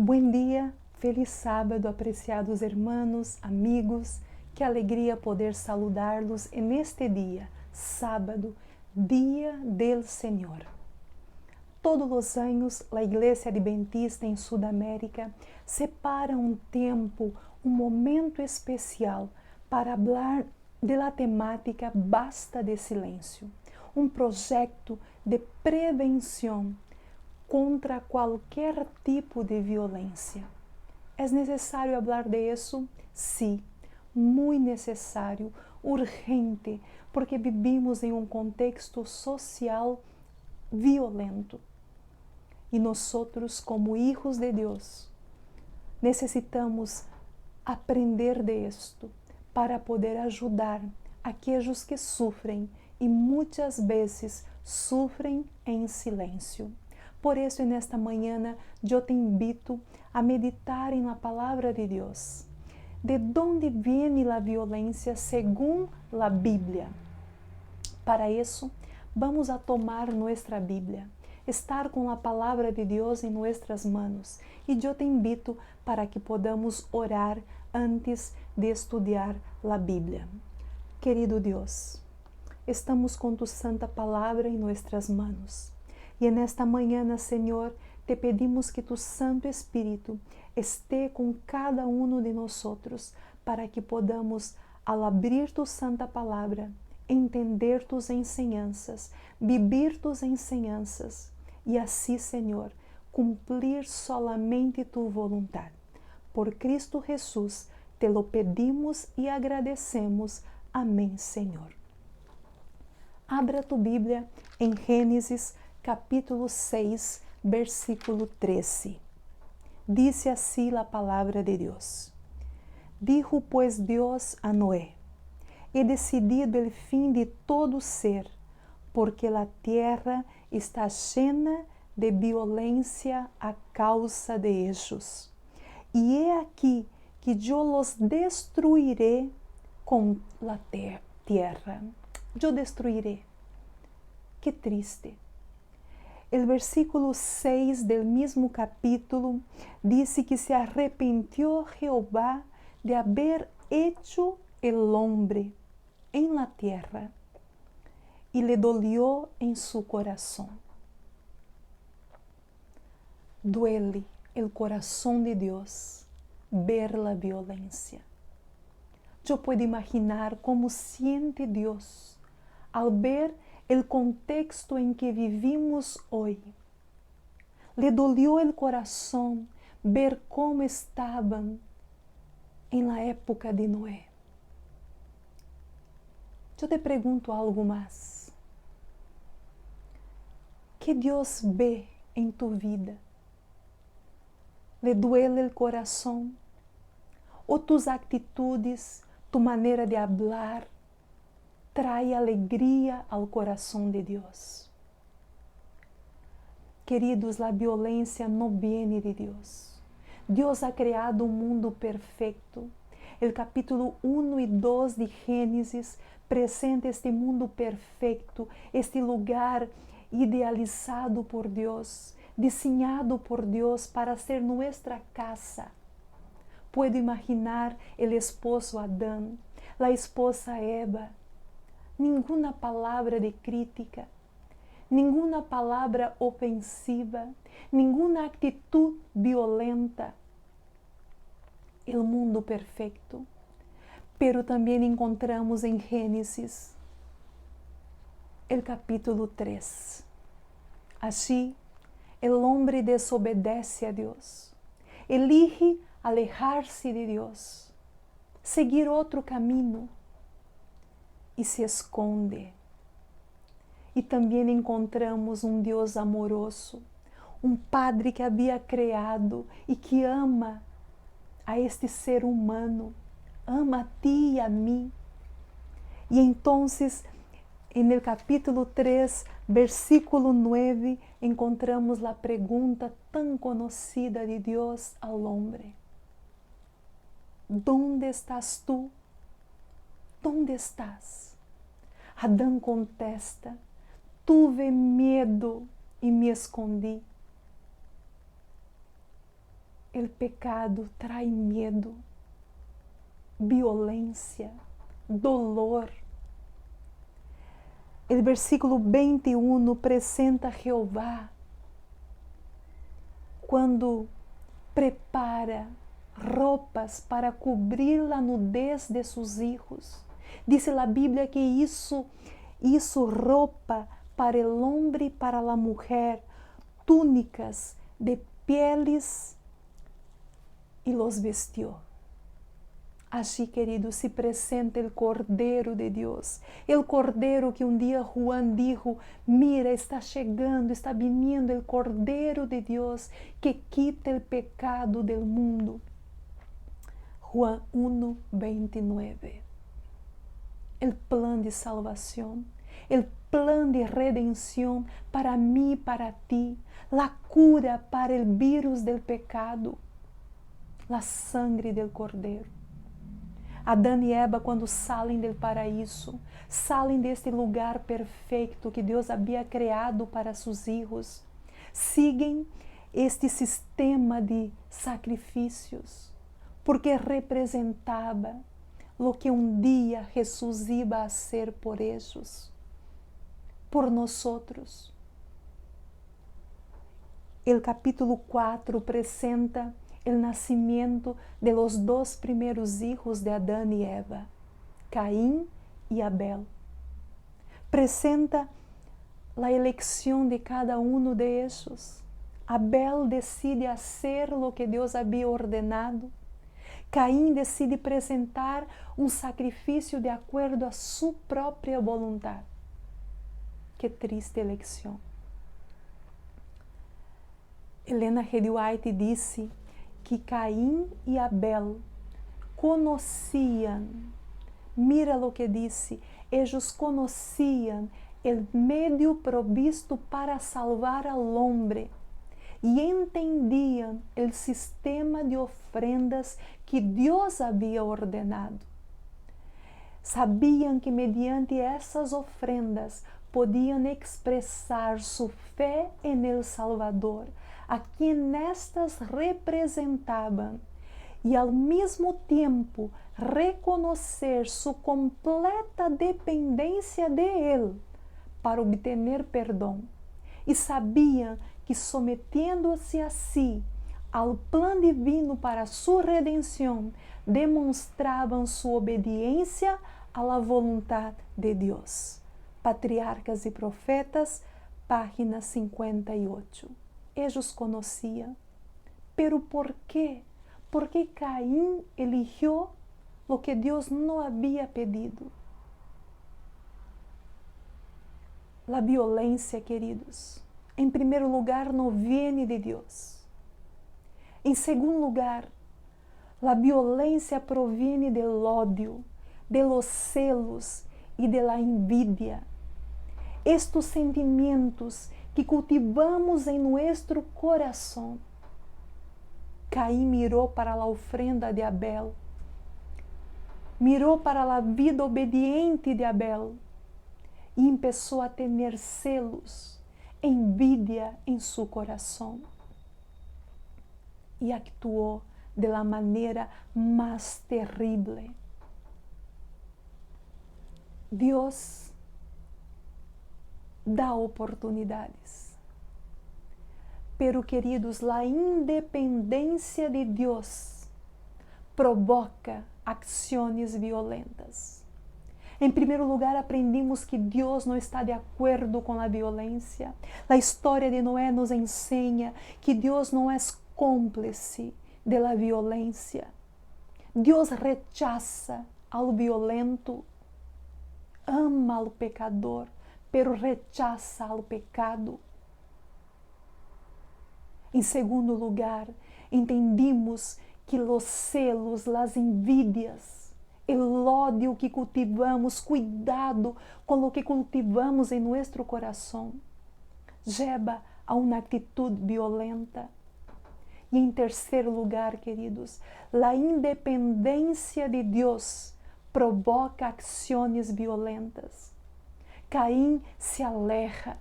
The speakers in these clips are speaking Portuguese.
Buen dia, feliz sábado, apreciados hermanos, amigos. Que alegria poder saludá-los neste dia, sábado, Dia del Senhor. Todos os anos, a Igreja Adventista em Sudamérica separa um tempo, um momento especial para falar da temática Basta de Silêncio, um projeto de prevenção contra qualquer tipo de violência. É necessário falar de isso? Sim, muito necessário, urgente, porque vivimos em um contexto social violento. E nós, como hijos de Deus, necessitamos aprender de isto para poder ajudar aqueles que sofrem e muitas vezes sofrem em silêncio. Por isso, nesta manhã, eu te invito a meditar na palavra de Deus. De onde vem a violência segundo a Bíblia? Para isso, vamos a tomar nossa Bíblia, estar com a palavra de Deus em nossas manos. E eu te invito para que podamos orar antes de estudar a Bíblia. Querido Deus, estamos com tu santa palavra em nossas manos. E nesta manhã, Senhor, te pedimos que tu Santo Espírito esteja com cada um de nós para que podamos, ao abrir tu santa palavra, entender tus enseñanças, viver tus enseñanças e assim, Senhor, cumprir solamente tu voluntade. Por Cristo Jesus, te lo pedimos e agradecemos. Amém, Senhor. Abra tu Bíblia em Gênesis capítulo 6, versículo 13. Dice assim a palavra de Deus. Dijo pues Deus a Noé: He decidido el fin de todo ser, porque la tierra está llena de violencia a causa de ellos. Y he aquí que yo los destruiré con la tierra. Yo destruiré. Qué triste. El versículo 6 del mismo capítulo dice que se arrepintió Jehová de haber hecho el hombre en la tierra y le dolió en su corazón. Duele el corazón de Dios ver la violencia. Yo puedo imaginar cómo siente Dios al ver el contexto en que vivimos hoy. Le dolió el corazón ver cómo estaban en la época de Noé. Eu te pergunto algo mais. Que Deus vê em tu vida? Le duele el coração? Ou tus atitudes, tu maneira de hablar, trae alegria ao coração de Deus? Queridos, a violência não vem de Deus. Deus ha criado um mundo perfeito. O capítulo 1 e 2 de Gênesis presenta este mundo perfeito, este lugar idealizado por Deus, desenhado por Deus para ser nossa casa. Puedo imaginar o esposo Adão, a esposa Eva. Nenhuma palavra de crítica, nenhuma palavra ofensiva, nenhuma atitude violenta. O mundo perfeito. Pero também encontramos em Gênesis o capítulo 3. Assim, o homem desobedece a Deus, elige alejar-se de Deus, seguir outro caminho e se esconde. E também encontramos um Deus amoroso, um Padre que havia criado e que ama a este ser humano, ama a ti e a mim. E então, no capítulo 3, versículo 9, encontramos a pergunta tão conhecida de Deus ao homem: ¿Dónde estás tú? ¿Dónde estás? Adão contesta: Tuve medo e me escondi. o pecado traz medo, violência, dolor. O versículo 21 apresenta Jeová quando prepara roupas para cobrir a nudez de seus filhos. Diz a Bíblia que isso roupa para o homem e para a mulher, túnicas de pieles, e los vestiu. Allí, querido, se presenta o Cordeiro de Deus. O Cordeiro que um dia Juan dijo: mira, está chegando, está viniendo o Cordeiro de Deus que quita o pecado del mundo. Juan 1:29. O plano de salvação, o plano de redenção para mim e para ti, a cura para o vírus del pecado, a sangre del Cordeiro. Adão e Eva, quando saem do paraíso, saem deste lugar perfeito que Deus havia criado para seus filhos, siguen este sistema de sacrifícios, porque representava o que um dia Jesus iba a ser por eles, por nós. O capítulo 4 apresenta o nascimento de los dos primeiros hijos de Adão e Eva, Caim e Abel. Presenta a eleição de cada um de ellos. Abel decide hacer lo que Deus havia ordenado. Caim decide apresentar um sacrifício de acordo a sua própria vontade. Que triste eleição. Helena G. White disse que Caim e Abel conheciam, mira lo que disse, eles conheciam o meio provisto para salvar al hombre e entendiam o sistema de ofrendas que Deus havia ordenado. Sabiam que mediante essas ofrendas podiam expressar sua fé em el Salvador, a quem estas representavam, e ao mesmo tempo reconhecer sua completa dependência de Ele para obter perdão. E sabiam que, sometendo-se a si ao plano divino para sua redenção, demonstravam sua obediência à vontade de Deus. Patriarcas e Profetas, página 58. Eles conheciam, pero ¿por quê? Porque Caim eligió lo que Deus não havia pedido. A violência, queridos, em primeiro lugar, não vem de Deus. Em segundo lugar, a violência provém do ódio, de los celos e de la envidia. Estes sentimentos que cultivamos em nosso coração. Caim mirou para a ofrenda de Abel, mirou para a vida obediente de Abel e começou a ter celos, envidia em seu coração e actuou de la maneira mais terrível. Deus dá oportunidades. Pero, queridos, a independência de Deus provoca ações violentas. Em primeiro lugar, aprendimos que Deus não está de acordo com a violência. A história de Noé nos ensina que Deus não é cúmplice da violência. Deus rechaça ao violento, ama ao pecador, pero rechaza al pecado. Em segundo lugar, entendimos que os celos, as envidias, o ódio que cultivamos, cuidado com o que cultivamos em nosso coração, leva a uma atitude violenta. E em terceiro lugar, queridos, a independência de Deus provoca ações violentas. Caim se aleja,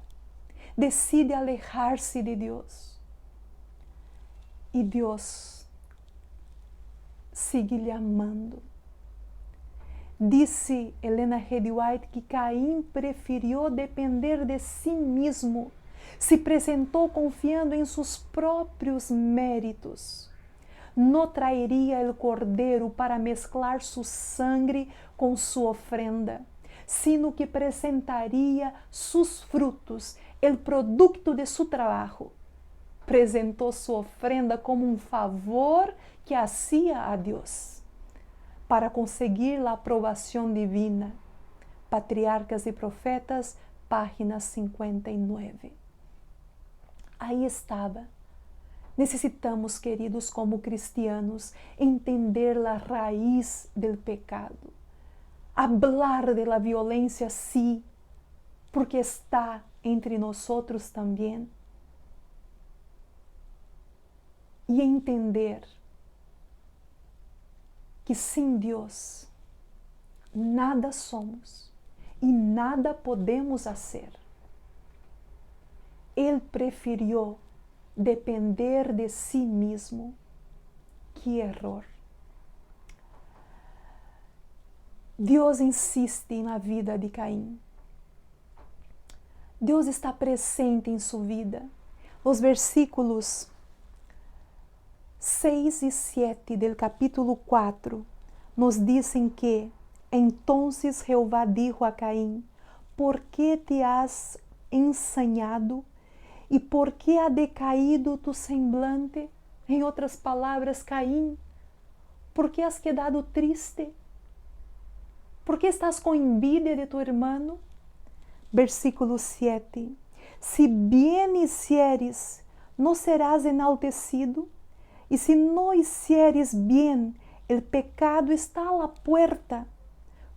decide alejar-se de Deus. E Deus sigue-lhe amando. Disse Helena G. White que Caim preferiu depender de si mesmo, se apresentou confiando em seus próprios méritos. Não traeria o cordeiro para mesclar sua sangue com sua ofrenda, sino que apresentaria seus frutos, o produto de seu trabalho. Apresentou sua ofrenda como um favor que hacía a Deus, para conseguir a aprovação divina. Patriarcas e Profetas, página 59. Aí estava. Necessitamos, queridos, como cristianos, entender a raiz do pecado. Hablar de la violência, sí, porque está entre nós também. E entender que sem Deus nada somos e nada podemos fazer. Ele preferiu depender de si mesmo. Que error! Deus insiste na vida de Caim. Deus está presente em sua vida. Os versículos 6 e 7 do capítulo 4 nos dizem que entonces Jeová dijo a Caim: ¿por que te has ensañado? E por que ha decaído tu semblante? Em outras palavras, Caim, por que has quedado triste? Por que estás com envidia de tu hermano? Versículo 7. Si bien hicieres, no serás enaltecido, e si no hicieres bien, el pecado está a la puerta.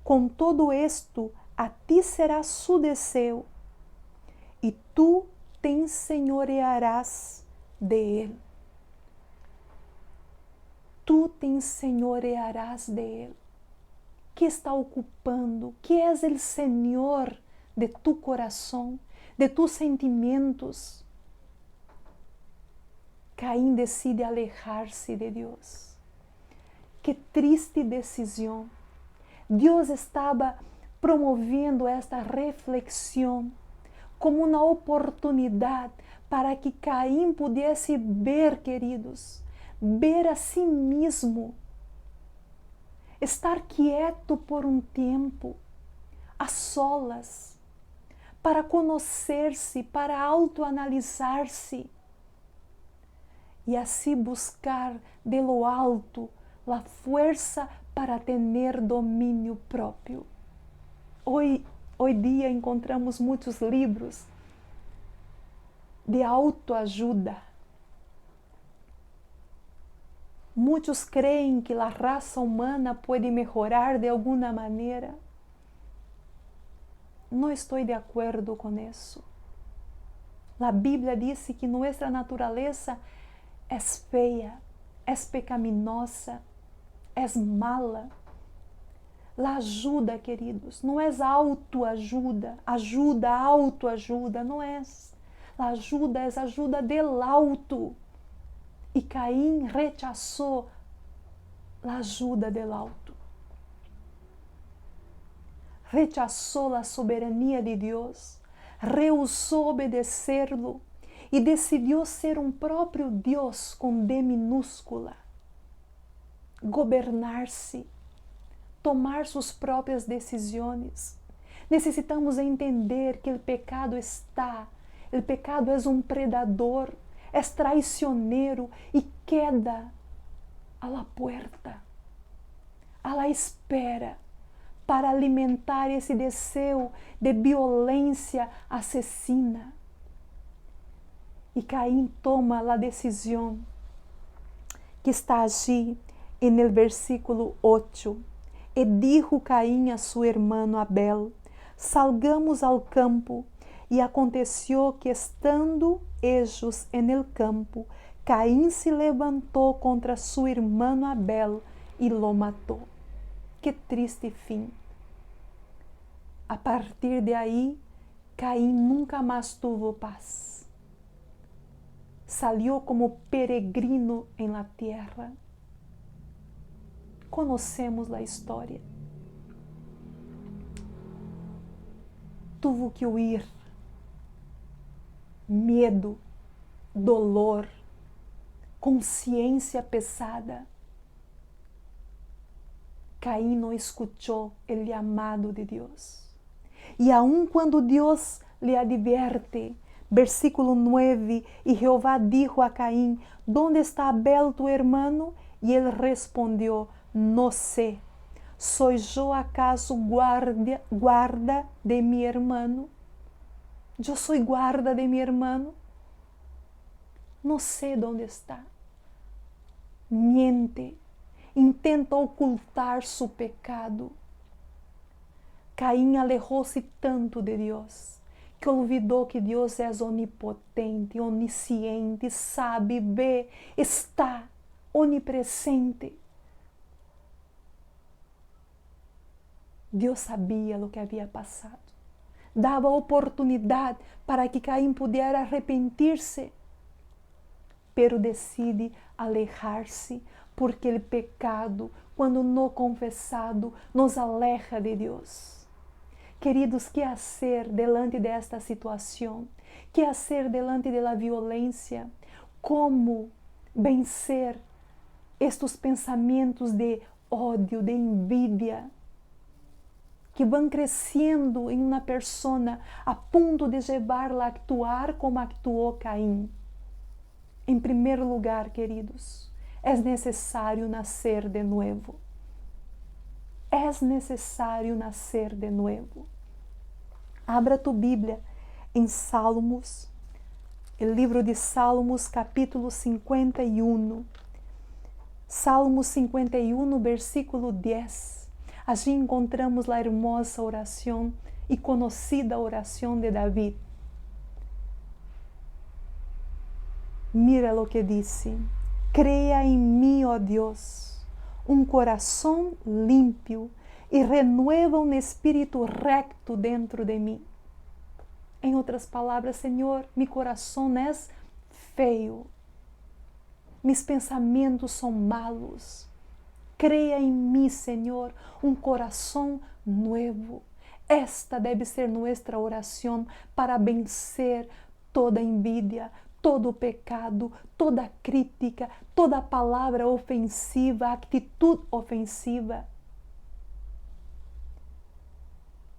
Com todo esto, a ti será su deseo, e tu te enseñorearás de él. Tu te enseñorearás de él. Que está ocupando? Que és el Senhor de tu coração, de tus sentimentos? Caim decide alejar-se de Deus. Que triste decisão. Deus estava promovendo esta reflexão como uma oportunidade para que Caim pudesse ver, queridos, ver a si mesmo, estar quieto por um tempo, a solas, para conhecer-se, para autoanalisar-se e assim buscar de lo alto a força para ter domínio próprio. Hoje dia encontramos muitos livros de autoajuda. Muitos creem que a raça humana pode melhorar de alguma maneira. Não estou de acordo com isso. A Bíblia diz que nossa natureza é feia, é pecaminosa, é mala. A ajuda, queridos, não é autoajuda, autoajuda, não é. A ajuda é ajuda del alto. E Caim rechazou a ajuda del alto. Rechazou a soberania de Deus, rehusou obedecer-lo e decidiu ser um próprio Deus com D minúscula. Governar-se, tomar suas próprias decisões. Necessitamos entender que o pecado é um predador, é traicioneiro e queda a la puerta, a la espera, para alimentar esse desejo de violência assassina. E Caim toma a decisão que está allí en el versículo 8. E dijo Caim a su hermano Abel: salgamos ao campo. E aconteció que, estando ellos en el campo, Caim se levantou contra su hermano Abel e lo matou. Que triste fim! A partir de aí, Caim nunca mais tuvo paz. Salió como peregrino en la tierra. Conhecemos a história. Tuvo que huir. Medo, dolor, consciência pesada. Caín não escuchou o chamado de Deus. E aun quando Deus lhe advierte, versículo 9, e Jeová dijo a Caín, ¿dónde está Abel tu hermano? E ele respondeu, no sé. ¿Soy yo acaso guarda de mi hermano? ¿Yo soy guarda de mi hermano? No sé dónde está. Miente, intenta ocultar su pecado. Caín alejou-se tanto de Deus que olvidou que Deus é onipotente, onisciente, sabe, vê, está onipresente. Deus sabia o que havia passado. Dava oportunidade para que Caín pudesse arrepender-se, pero decide alejar-se, porque o pecado, quando não confessado, nos aleja de Deus. Queridos, que fazer delante desta situação? Que fazer delante da violência? Como vencer estes pensamentos de ódio, de envidia, que vão crescendo em uma pessoa a ponto de levá-la a actuar como actuou Caín? Em primeiro lugar, queridos, é necessário nascer de novo. É necessário nascer de novo. Abra tu Bíblia em Salmos, o livro de Salmos, capítulo 51. Salmos 51, versículo 10. Allí encontramos a hermosa oração e conhecida oração de David. Mira lo que disse: crea em mim, ó Deus, coração limpio e renueva espírito recto dentro de mim. Em outras palavras, Senhor, meu coração é feio, mis pensamentos são malos. Crea em mim, Senhor, coração novo. Esta deve ser nossa oração para vencer toda envidia, todo pecado, toda crítica, toda palavra ofensiva, atitude ofensiva.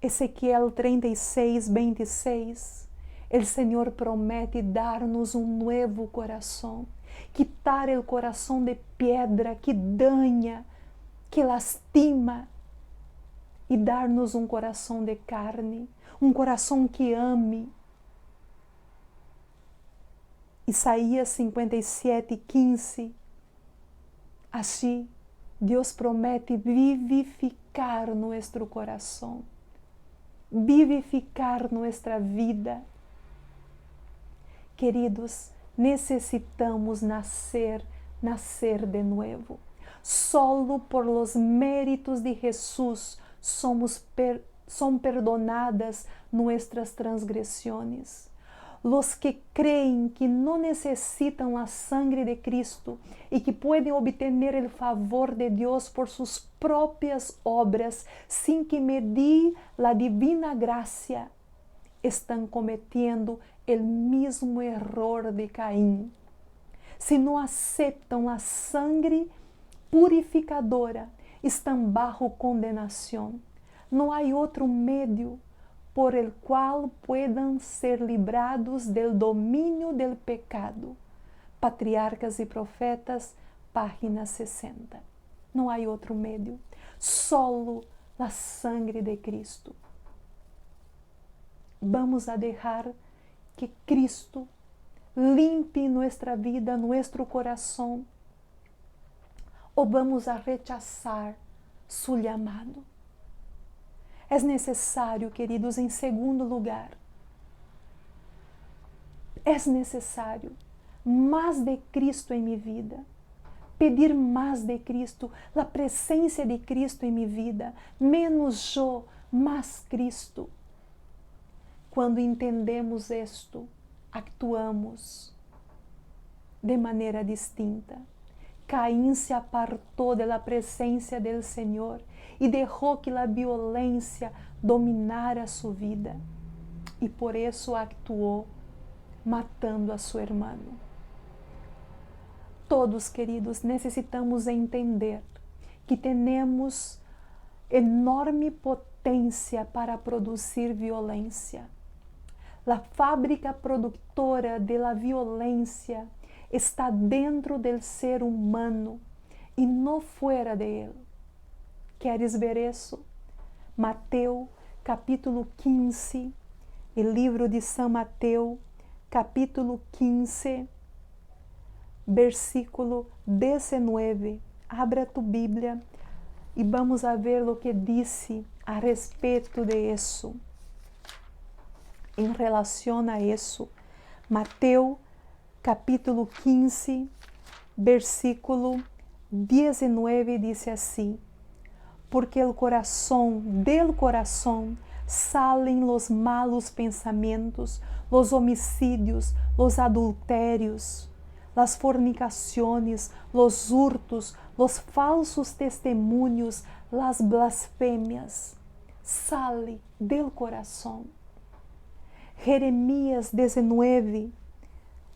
Ezequiel 36, 26. O Senhor promete dar-nos novo coração, quitar o coração de pedra que danha, que lastima, e dar-nos coração de carne, coração que ame. Isaías 57, 15. Assim, Deus promete vivificar nosso coração, vivificar nossa vida. Queridos, necessitamos nascer de novo. Solo por los méritos de Jesus são perdonadas nossas transgressões. Los que creem que não necessitam a sangre de Cristo e que podem obter o favor de Deus por suas próprias obras, sem que medir a divina graça, estão cometendo o mesmo erro de Caín. Se não aceitam a sangre purificadora, estão bajo condenação. Não há outro meio por el qual puedan ser librados del domínio del pecado. Patriarcas e Profetas, página 60. Não há outro meio, solo a sangre de Cristo. Vamos a deixar que Cristo limpe nossa vida, nosso coração, ou vamos a rechazar su llamado? É necessário, queridos, em segundo lugar, é necessário mais de Cristo em minha vida, pedir mais de Cristo, a presença de Cristo em minha vida, menos eu, mais Cristo. Quando entendemos isto, actuamos de maneira distinta. Caín se apartó de la presencia del Señor y dejó que la violencia dominara su vida. Y por eso actuó matando a su hermano. Todos, queridos, necessitamos entender que temos enorme potência para produzir violência. A fábrica produtora de la violência está dentro del ser humano e não fora de ele. Queres ver isso? Mateus, capítulo 15, o livro de São Mateus, capítulo 15, versículo 19. Abra tu Bíblia e vamos a ver o que disse a respeito de isso. Em relação a isso, Mateus, capítulo 15, versículo 19, diz assim: Porque del coração salen los malos pensamentos, los homicídios, los adultérios, las fornicaciones, los hurtos, los falsos testemunhos, las blasfemias. Sale del coração. Jeremias 19,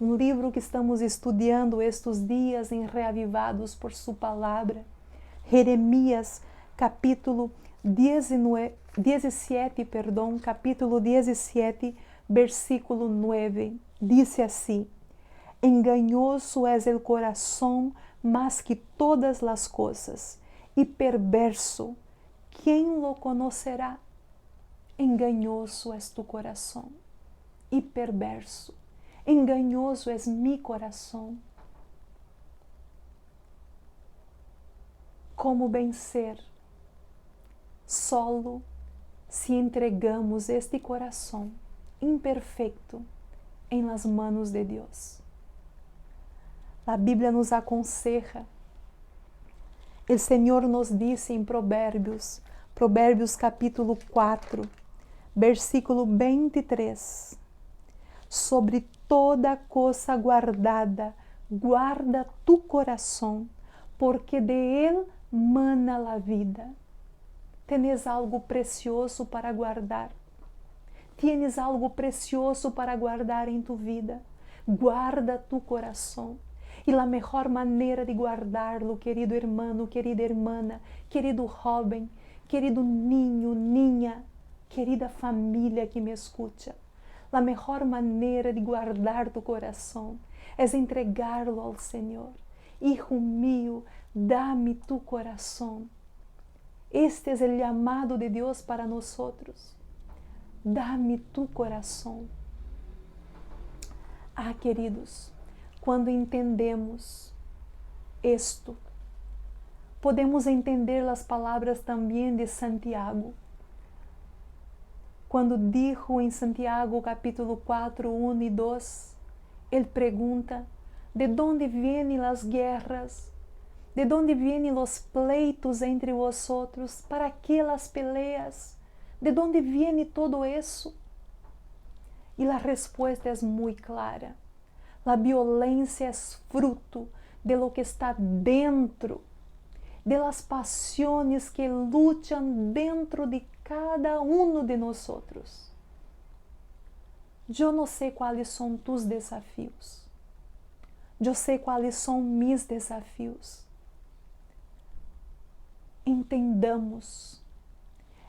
um livro que estamos estudando estes dias em Reavivados por sua palavra. Jeremias, capítulo 17, capítulo 17, versículo 9, diz assim: Engañoso es el corazón más que todas las cosas, y perverso, ¿quién lo conocerá? Engañoso es tu corazón, y perverso, engañoso es mi corazón. Como vencer? Solo se entregamos este coração imperfeito em las manos de Deus. A Bíblia nos aconseja. O Senhor nos disse em Provérbios capítulo 4, versículo 23, sobre toda coisa guardada, guarda tu coração, porque de él mana a vida. Tens algo precioso para guardar. Tienes algo precioso para guardar em tu vida. Guarda tu coração. E a melhor maneira de guardá-lo, querido irmão, querida irmã, querido jovem, querido ninho, ninha, querida família que me escuta, a melhor maneira de guardar tu coração é entregá-lo ao Senhor. Hijo mío, dá-me tu coração. Este é o chamado de Deus para nós. Dá-me tu coração. Ah, queridos, quando entendemos isto, podemos entender as palavras também de Santiago. Quando dijo em Santiago capítulo 4, 1 e 2, ele pergunta: ¿de dónde vienen las guerras? ¿De dónde vienen los pleitos entre vosotros? ¿Para qué las peleas? ¿De dónde viene todo eso? E a resposta é muito clara. A violência é fruto de lo que está dentro, de las pasiones que luchan dentro de cada uno de nós. Eu não sei quais são tus desafios. Eu sei quais são mis desafios. Entendamos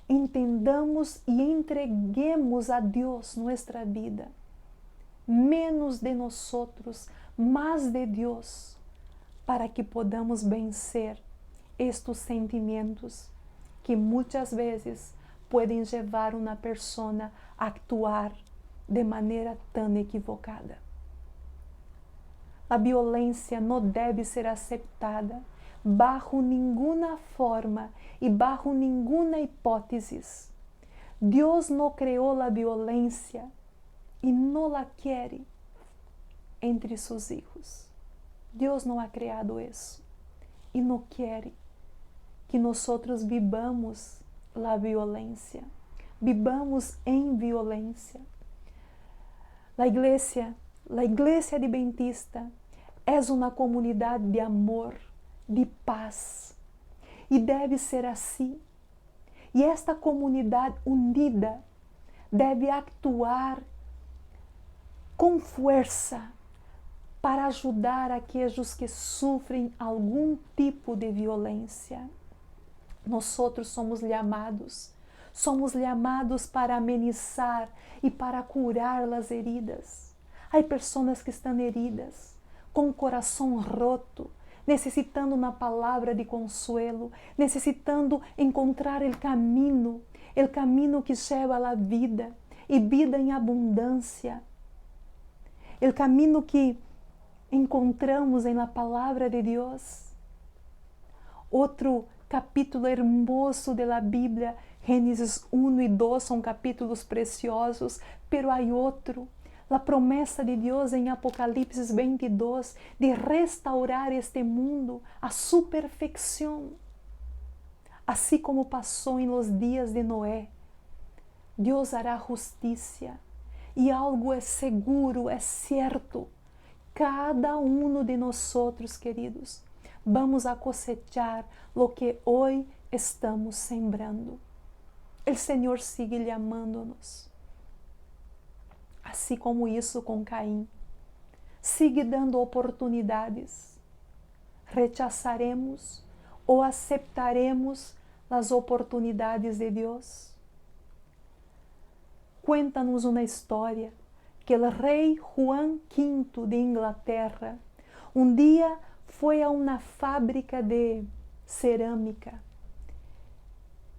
e entreguemos a Deus nossa vida. Menos de nós, mais de Deus, para que podamos vencer estes sentimentos que muitas vezes podem levar uma pessoa a actuar de maneira tão equivocada. A violência não deve ser aceitada bajo nenhuma forma e bajo nenhuma hipótese. Deus não criou a violência e não la quer entre seus filhos. Deus não ha criado isso e não quer que nós vivamos a violência, vivamos em violência. A igreja adventista é uma comunidade de amor, de paz. E deve ser assim. E esta comunidade unida deve actuar com força para ajudar aqueles que sofrem algum tipo de violência. Nós somos chamados para amenizar e para curar as heridas. Há pessoas que estão heridas, com o coração roto, necessitando uma palavra de consuelo, necessitando encontrar o caminho que leva à vida e vida em abundância. O caminho que encontramos na palavra de Deus. Outro capítulo hermoso da Bíblia, Gênesis 1 e 2, são capítulos preciosos, pero há outro, a promessa de Deus em Apocalipse 22, de restaurar este mundo a sua perfeição. Assim como passou em los dias de Noé, Deus hará justiça, e algo é seguro, é certo. Cada de nós, queridos, vamos a cosechar lo que hoje estamos sembrando. O Senhor sigue chamando-nos. Assim como isso com Caim. Sigue dando oportunidades. Rechazaremos ou aceptaremos as oportunidades de Deus? Cuenta-nos uma história que o rei Juan V de Inglaterra dia foi a uma fábrica de cerâmica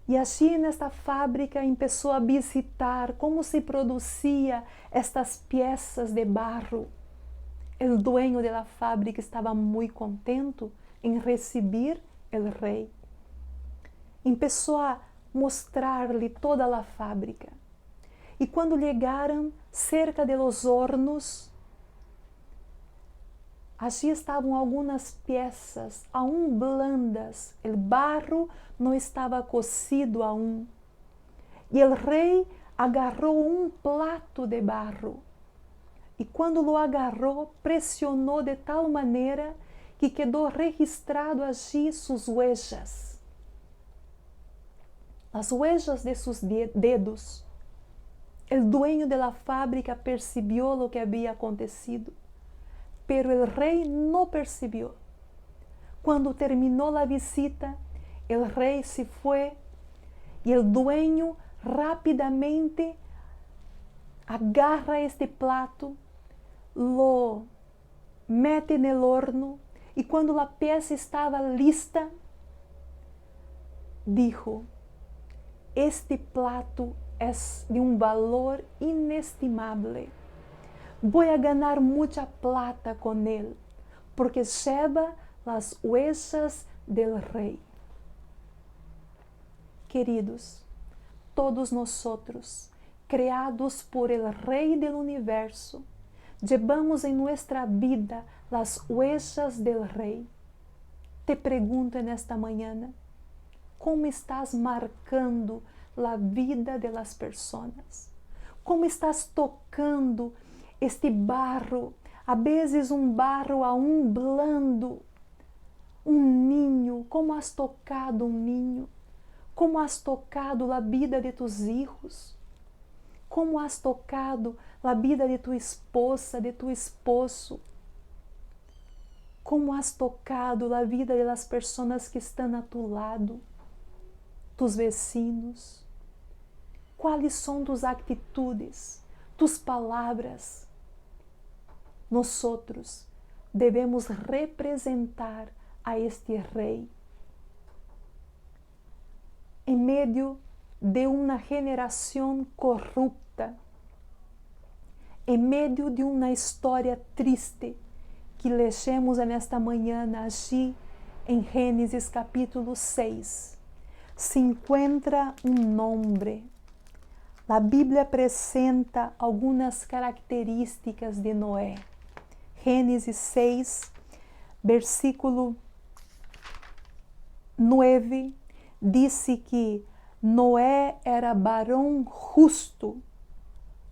e assim nesta fábrica começou a visitar como se produzia estas peças de barro. O dueño da fábrica estava muito contente em receber o rei. Começou a mostrar-lhe toda a fábrica. E quando chegaram cerca de los hornos, allí estavam algumas peças aún blandas, o barro não estava cocido aún. E o rei agarrou um plato de barro. E quando lo agarrou, pressionou de tal maneira que quedou registrado allí suas huellas. As huellas de seus dedos. O dueño de la fábrica percebeu lo que havia acontecido, pero o rei não percebeu. Quando terminou a visita, o rei se foi e o dueño rapidamente agarra este plato, lo mete no horno e quando a peça estava lista, dijo: este plato é de valor inestimável. Vou a ganhar muita plata com ele, porque lleva as huellas del rei. Queridos, todos nós, criados por el Rei del Universo, llevamos em nossa vida as huellas del Rei. Te pergunto nesta manhã, como estás marcando a vida de las personas? Como estás tocando este barro? A vezes barro aún blando. Ninho, como has tocado ninho? Como has tocado a vida de tus hijos? Como has tocado a vida de tu esposa, de tu esposo? Como has tocado a vida das pessoas que estão a tu lado? Tus vecinos? Quais são tus atitudes, tus palavras? Nós devemos representar a este rei em meio de uma geração corrupta, em meio de uma história triste que lemos nesta manhã aqui em Gênesis capítulo 6. Se encontra nome. A Bíblia apresenta algumas características de Noé. Gênesis 6, versículo 9, disse que Noé era varão justo,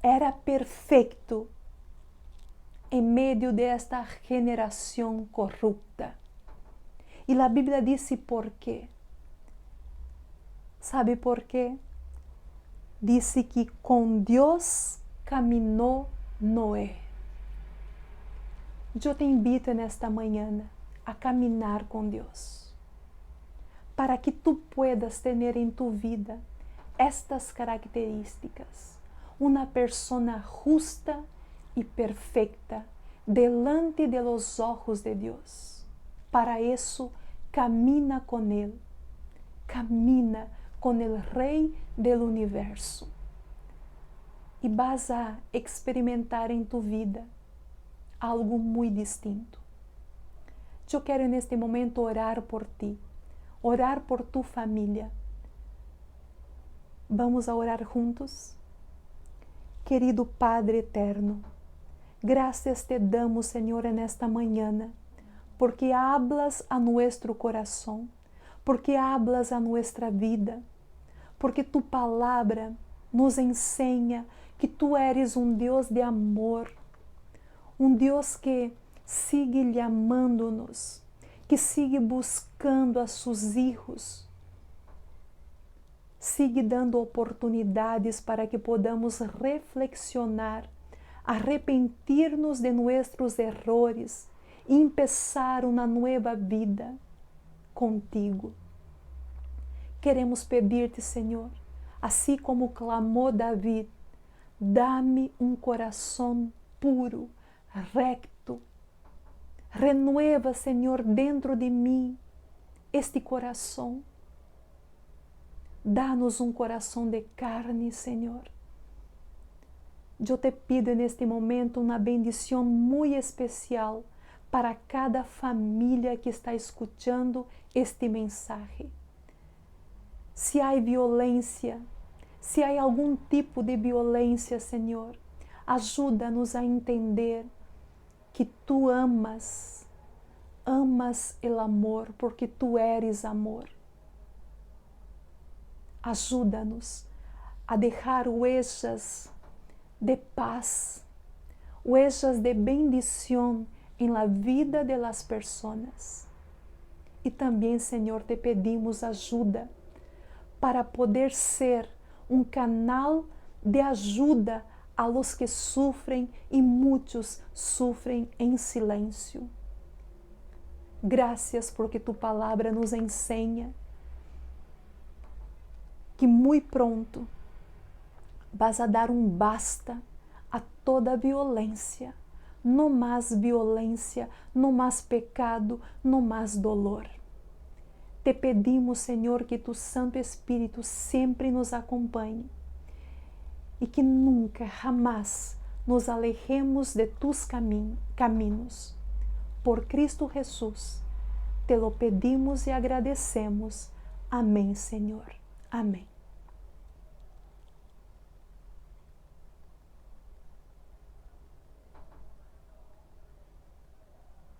era perfeito em meio desta geração corrupta. E a Bíblia disse por quê. ¿Sabe por quê? Disse que com Deus caminhou Noé. Eu te invito nesta manhã a caminhar com Deus, para que tu puedas ter em tu vida estas características, uma persona justa e perfeita delante de los ojos de Deus. Para isso, camina com Ele, camina com o Rei do Universo e vas a experimentar em tu vida algo muito distinto. Eu quero neste momento orar por ti, orar por tu família. Vamos a orar juntos? Querido Padre eterno, graças te damos, Senhor, nesta manhã, porque hablas a nuestro coração, porque hablas a nuestra vida, porque tu palavra nos ensina que tu eres um Deus de amor, um Deus que sigue amando-nos, que sigue buscando a seus filhos, sigue dando oportunidades para que podamos reflexionar, arrepentir-nos de nossos errores e começar uma nova vida contigo. Queremos pedir-te, Senhor, assim como clamou David, dá-me um coração puro, recto. Renueva, Senhor, dentro de mim este coração. Dá-nos um coração de carne, Senhor. Eu te pido neste momento uma bendição muito especial para cada família que está escutando este mensagem. Se há violência, se há algum tipo de violência, Senhor, ajuda-nos a entender que tu amas o amor, porque tu eres amor. Ajuda-nos a deixar huellas de paz, huellas de bendição em la vida de las personas. E também, Senhor, te pedimos ajuda para poder ser um canal de ajuda a los que sofrem e muitos sofrem em silêncio. Graças porque tu palavra nos ensina que muito pronto vas a dar um basta a toda violência, não mais violência, não mais pecado, não mais dolor. Te pedimos, Senhor, que tu Santo Espírito sempre nos acompanhe e que nunca, jamais nos alejemos de tus caminhos. Por Cristo Jesus, te lo pedimos e agradecemos. Amém, Senhor. Amém.